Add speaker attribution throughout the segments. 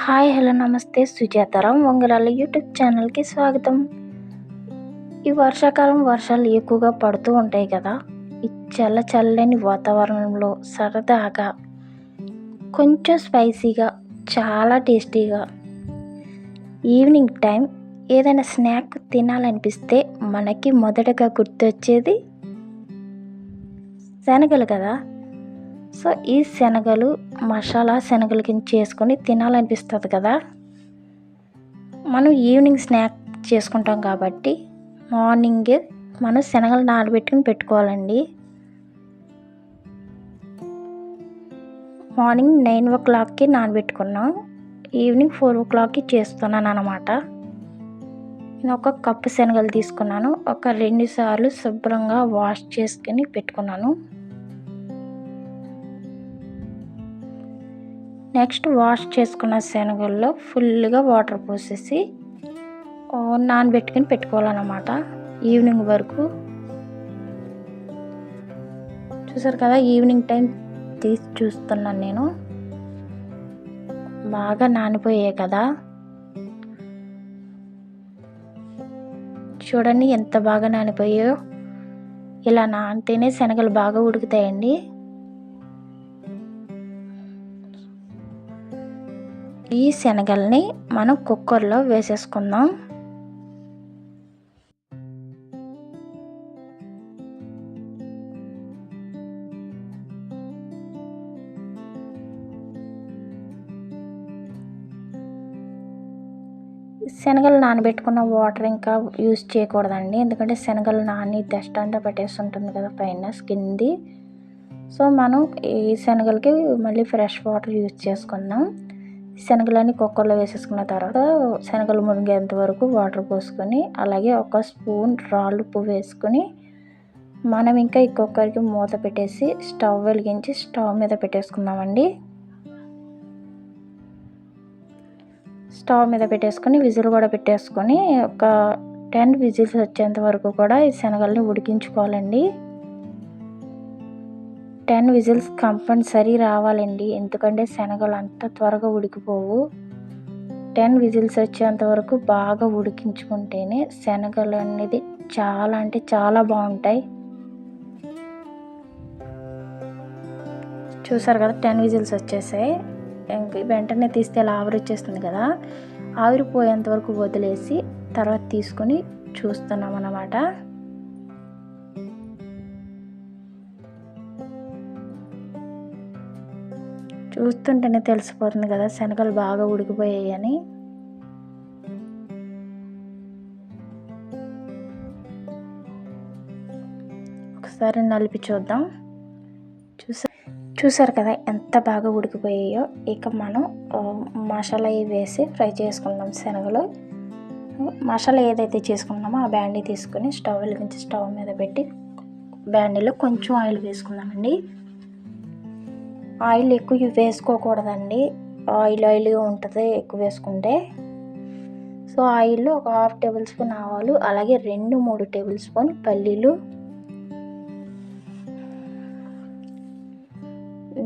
Speaker 1: Hi hello నమస్తే Sujataram వంగరాల YouTube ఛానల్కి స్వాగతం. ఈ వర్షాకాలం వర్షాలు ఎక్కువగా పడుతూ ఉంటాయి కదా. ఈ చల్లని వాతావరణంలో సరదాగా కొంచెం స్పైసీగా చాలా టేస్టీగా ఈవినింగ్ టైం ఏదైనా స్నాక్ తినాలనిపిస్తే మనకి మొదటగా గుర్తొచ్చేది శనగలు కదా. సో ఈ శనగలు మసాలా శనగలు కింద చేసుకొని తినాలనిపిస్తుంది కదా. మనం ఈవినింగ్ స్నాక్ చేసుకుంటాం కాబట్టి మార్నింగే మనం శనగలు నానబెట్టుకుని పెట్టుకోవాలండి. మార్నింగ్ 9 o'clockకి నానబెట్టుకున్నాం, ఈవినింగ్ 4 o'clockకి చేస్తున్నాను అన్నమాట. నేను ఒక కప్పు శనగలు తీసుకున్నాను, ఒక 2 సార్లు శుభ్రంగా వాష్ చేసుకుని పెట్టుకున్నాను. నెక్స్ట్ వాష్ చేసుకున్న శనగల్లో ఫుల్గా వాటర్ పోసేసి నానబెట్టుకుని పెట్టుకోవాలన్నమాట ఈవినింగ్ వరకు. చూసారు కదా, ఈవినింగ్ టైం తీసి చూస్తున్నాను నేను. బాగా నానిపోయాయి కదా, చూడండి ఎంత బాగా నానిపోయాయో. ఇలా నానితేనే శనగలు బాగా ఉడుకుతాయండి. ఈ శనగల్ని మనం కుక్కర్లో వేసేసుకుందాం. శనగలు నానబెట్టుకున్న వాటర్ ఇంకా యూజ్ చేయకూడదండి, ఎందుకంటే శనగలు నాని డస్ట్ అంతా పెట్టేస్తుంటుంది కదా పైన స్కిన్ది. సో మనం ఈ శనగలకి మళ్ళీ ఫ్రెష్ వాటర్ యూజ్ చేసుకుందాం. శనగలన్నీ కుక్కర్లో వేసేసుకున్న తర్వాత శనగలు మునిగేంత వరకు వాటర్ పోసుకొని, అలాగే ఒక స్పూన్ రాళ్ళు ఉప్పు వేసుకొని మనం ఇంకా ఈ కుక్కర్కి మూత పెట్టేసి స్టవ్ వెలిగించి స్టవ్ మీద పెట్టేసుకుందామండి. స్టవ్ మీద పెట్టేసుకొని విజిల్ కూడా పెట్టేసుకొని ఒక 10 విజిల్స్ వచ్చేంత వరకు కూడా ఈ శనగల్ని ఉడికించుకోవాలండి. 10 విజిల్స్ కంపల్సరీ రావాలండి, ఎందుకంటే శనగలు అంత త్వరగా ఉడికిపోవు. 10 విజిల్స్ వచ్చేంత వరకు బాగా ఉడికించుకుంటేనే శనగలు అనేది చాలా అంటే చాలా బాగుంటాయి. చూసారు కదా, 10 విజిల్స్ వచ్చేసాయి. వెంటనే తీస్తే ఇలా ఆవిరి వచ్చేస్తుంది కదా, ఆవిరిపోయేంత వరకు వదిలేసి తర్వాత తీసుకొని చూస్తున్నాం అన్నమాట. చూస్తుంటేనే తెలిసిపోతుంది కదా శనగలు బాగా ఉడికిపోయాయి అని. ఒకసారి నలిపి చూద్దాం. చూసారు కదా ఎంత బాగా ఉడికిపోయాయో. ఇక మనం మసాలా వేసి ఫ్రై చేసుకుందాం శనగలు. మసాలా ఏదైతే చేసుకున్నామో ఆ బ్యాండీ తీసుకొని స్టవ్ వెలిగించి స్టవ్ మీద పెట్టి బ్యాండీలో కొంచెం ఆయిల్ వేసుకుందామండి. ఆయిల్ ఎక్కువ వేసుకోకూడదండి, ఆయిల్గా ఉంటుంది ఎక్కువ వేసుకుంటే. సో ఆయిల్లో ఒక 1/2 టేబుల్ స్పూన్ ఆవాలు, అలాగే 2-3 టేబుల్ స్పూన్ పల్లీలు,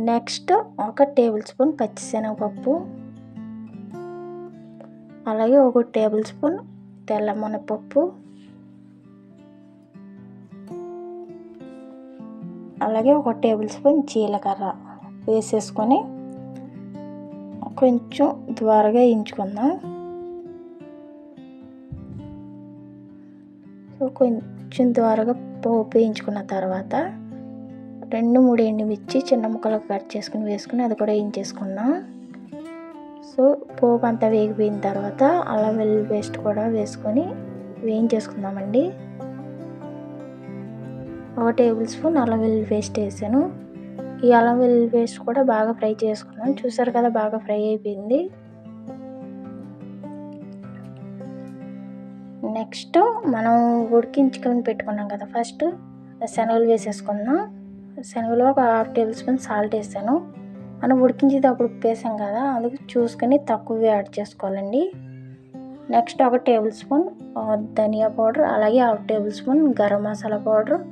Speaker 1: నెక్స్ట్ 1 టేబుల్ స్పూన్ పచ్చిశనగపప్పు, అలాగే 1 టేబుల్ స్పూన్ తెల్ల మినపప్పు, అలాగే 1 టేబుల్ స్పూన్ జీలకర్ర వేసేసుకొని కొంచెం త్వరగా వేయించుకుందాం. సో కొంచెం త్వరగా పోపు వేయించుకున్న తర్వాత 2-3 ఎండుమిర్చి చిన్న ముక్కలు కట్ చేసుకుని వేసుకుని అది కూడా వేయించేసుకుందాం. సో పోపు అంతా వేగిపోయిన తర్వాత అల్లం వెల్లుల్లి పేస్ట్ కూడా వేసుకొని వేయించేసుకుందామండి. 1 టేబుల్ స్పూన్ అల్లం వెల్లుల్లి పేస్ట్ వేసాను. ఈ అల్లం వెల్లుల్లి పేస్ట్ కూడా బాగా ఫ్రై చేసుకుందాం. చూసారు కదా, బాగా ఫ్రై అయిపోయింది. నెక్స్ట్ మనం ఉడికించుకొని పెట్టుకున్నాం కదా, ఫస్ట్ శనగలు వేసేసుకుందాం. శనగలో ఒక 1/2 టేబుల్ స్పూన్ సాల్ట్ వేసాను. మనం ఉడికించేటప్పుడు ఉప్పు వేసాం కదా, అందుకు చూసుకొని తక్కువ యాడ్ చేసుకోవాలండి. నెక్స్ట్ 1 టేబుల్ స్పూన్ ధనియా పౌడర్, అలాగే 1/2 table spoon garam masala powder,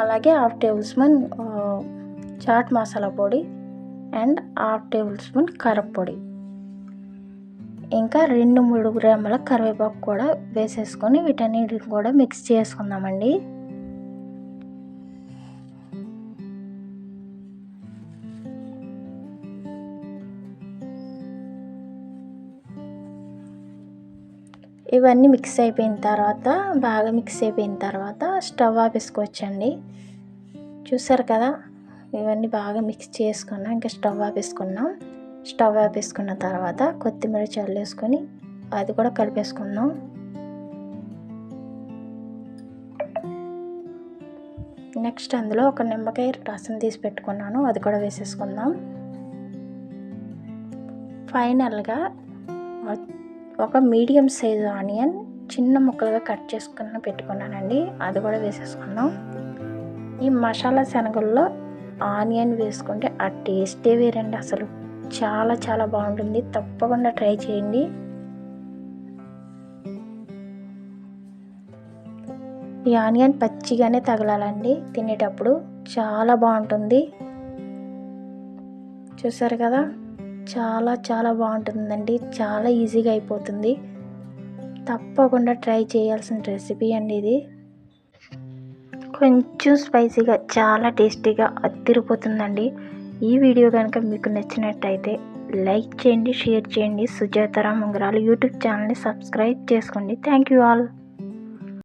Speaker 1: అలాగే 1/2 టేబుల్ స్పూన్ చాట్ మసాలా పొడి అండ్ 1/2 టేబుల్ స్పూన్ కారపొడి. ఇంకా 2-3 గ్రాముల కరివేపాకు కూడా వేసేసుకొని వీటన్నిటిని కూడా మిక్స్ చేసుకుందామండి. ఇవన్నీ మిక్స్ అయిపోయిన తర్వాత బాగా మిక్స్ అయిపోయిన తర్వాత స్టవ్ ఆపేసుకోవచ్చండి. చూసారు కదా, ఇవన్నీ బాగా మిక్స్ చేసుకున్నాం. ఇంకా స్టవ్ ఆపేసుకున్నాం. స్టవ్ ఆపేసుకున్న తర్వాత కొత్తిమీర చల్లేసుకొని అది కూడా కలిపేసుకుందాం. నెక్స్ట్ అందులో ఒక నిమ్మకాయ రసం తీసి పెట్టుకున్నాను, అది కూడా వేసేసుకుందాం. ఫైనల్గా ఒక మీడియం సైజు ఆనియన్ చిన్న ముక్కలుగా కట్ చేసుకుని పెట్టుకున్నానండి, అది కూడా వేసేసుకుందాం. ఈ మసాలా శనగల్లో ఆనియన్ వేసుకుంటే ఆ టేస్టే వేరండి, అసలు చాలా చాలా బాగుంటుంది. తప్పకుండా ట్రై చేయండి. ఈ ఆనియన్ పచ్చిగానే తగలాలండి తినేటప్పుడు, చాలా బాగుంటుంది. చూసారు కదా, చాలా చాలా బాగుంటుందండి, చాలా ఈజీగా అయిపోతుంది. తప్పకుండా ట్రై చేయాల్సిన రెసిపీ అండి ఇది. కొంచెం స్పైసీగా చాలా టేస్టీగా అదిరిపోతుందండి. ఈ వీడియో కనుక మీకు నచ్చినట్టయితే లైక్ చేయండి, షేర్ చేయండి. సుజాతారామ్ ఉంగరాలు యూట్యూబ్ ఛానల్ని సబ్స్క్రైబ్ చేసుకోండి. Thank you all.